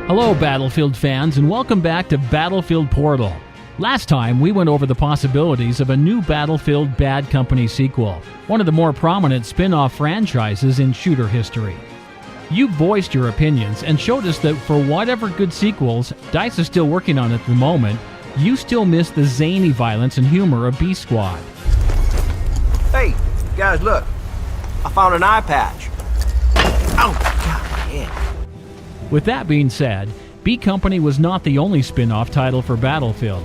Hello Battlefield fans, and welcome back to BattlefieldPortal. Last time we went over the possibilities of a new Battlefield Bad Company sequel, one of the more prominent spin-off franchises in shooter history. You voiced your opinions and showed us that for whatever good sequels DICE is still working on at the moment, you still miss the zany violence and humor of B Squad. Hey, guys, look. I found an eye patch. Oh, God, yeah. With that being said, B Company was not the only spin-off title for Battlefield.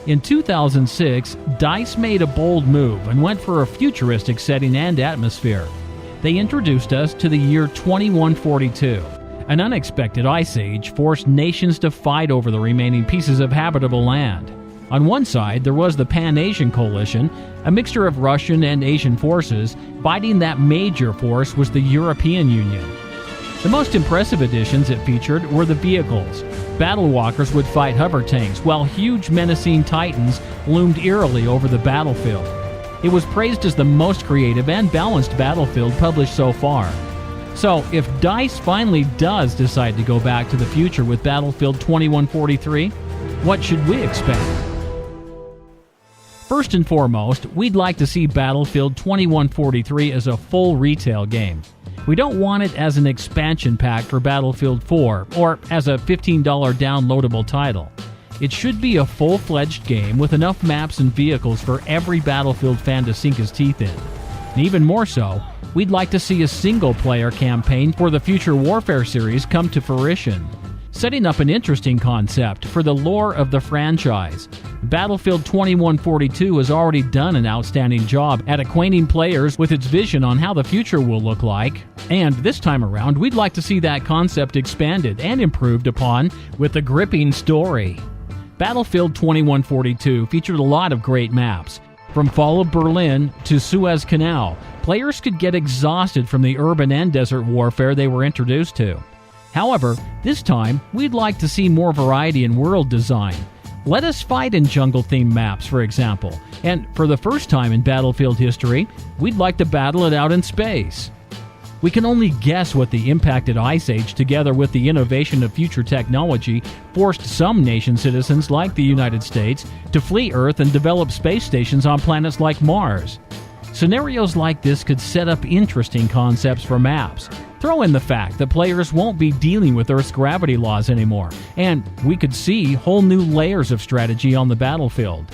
In 2006, DICE made a bold move and went for a futuristic setting and atmosphere. They introduced us to the year 2142. An unexpected ice age forced nations to fight over the remaining pieces of habitable land. On one side, there was the Pan-Asian Coalition, a mixture of Russian and Asian forces. Fighting that major force was the European Union. The most impressive additions it featured were the vehicles. Battlewalkers would fight Hovertanks, while huge menacing Titans loomed eerily over the battlefield. It was praised as the most creative and balanced Battlefield published so far. So, if DICE finally does decide to go back to the future with Battlefield 2143, what should we expect? First and foremost, we'd like to see Battlefield 2143 as a full retail game. We don't want it as an expansion pack for Battlefield 4 or as a $15 downloadable title. It should be a full-fledged game with enough maps and vehicles for every Battlefield fan to sink his teeth in. And even more so, we'd like to see a single-player campaign for the Future Warfare series come to fruition, setting up an interesting concept for the lore of the franchise. Battlefield 2142 has already done an outstanding job at acquainting players with its vision on how the future will look like, and this time around we'd like to see that concept expanded and improved upon with a gripping story. Battlefield 2142 featured a lot of great maps. From Fall of Berlin to Suez Canal, players could get exhausted from the urban and desert warfare they were introduced to. However, this time, we'd like to see more variety in world design. Let us fight in jungle-themed maps, for example, and for the first time in Battlefield history, we'd like to battle it out in space. We can only guess what the impacted Ice Age, together with the innovation of future technology, forced some nation citizens like the United States to flee Earth and develop space stations on planets like Mars. Scenarios like this could set up interesting concepts for maps. Throw in the fact that players won't be dealing with Earth's gravity laws anymore, and we could see whole new layers of strategy on the battlefield.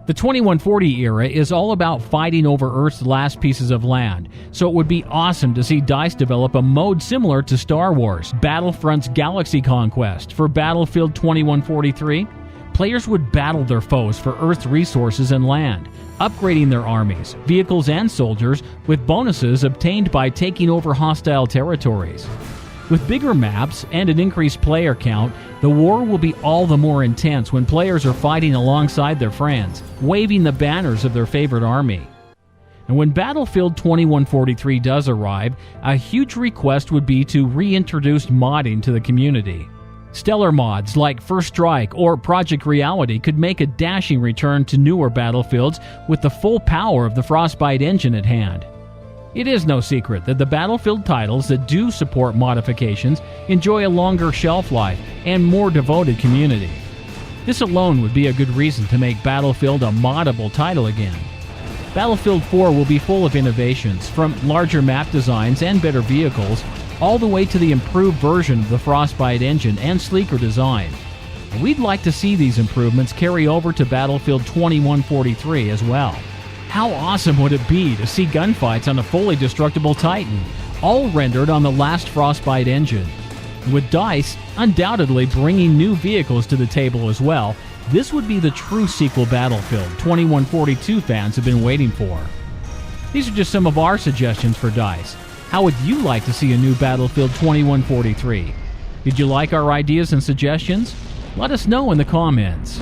The 2140 era is all about fighting over Earth's last pieces of land, so it would be awesome to see DICE develop a mode similar to Star Wars Battlefront's Galaxy Conquest for Battlefield 2143. Players would battle their foes for Earth's resources and land, upgrading their armies, vehicles, and soldiers with bonuses obtained by taking over hostile territories. With bigger maps and an increased player count, the war will be all the more intense when players are fighting alongside their friends, waving the banners of their favorite army. And when Battlefield 2143 does arrive, a huge request would be to reintroduce modding to the community. Stellar mods like First Strike or Project Reality could make a dashing return to newer Battlefields with the full power of the Frostbite engine at hand. It is no secret that the Battlefield titles that do support modifications enjoy a longer shelf life and more devoted community. This alone would be a good reason to make Battlefield a moddable title again. Battlefield 4 will be full of innovations, from larger map designs and better vehicles, all the way to the improved version of the Frostbite engine and sleeker design. We'd like to see these improvements carry over to Battlefield 2143 as well. How awesome would it be to see gunfights on a fully destructible Titan, all rendered on the last Frostbite engine? With DICE undoubtedly bringing new vehicles to the table as well, this would be the true sequel Battlefield 2142 fans have been waiting for. These are just some of our suggestions for DICE. How would you like to see a new Battlefield 2143? Did you like our ideas and suggestions? Let us know in the comments.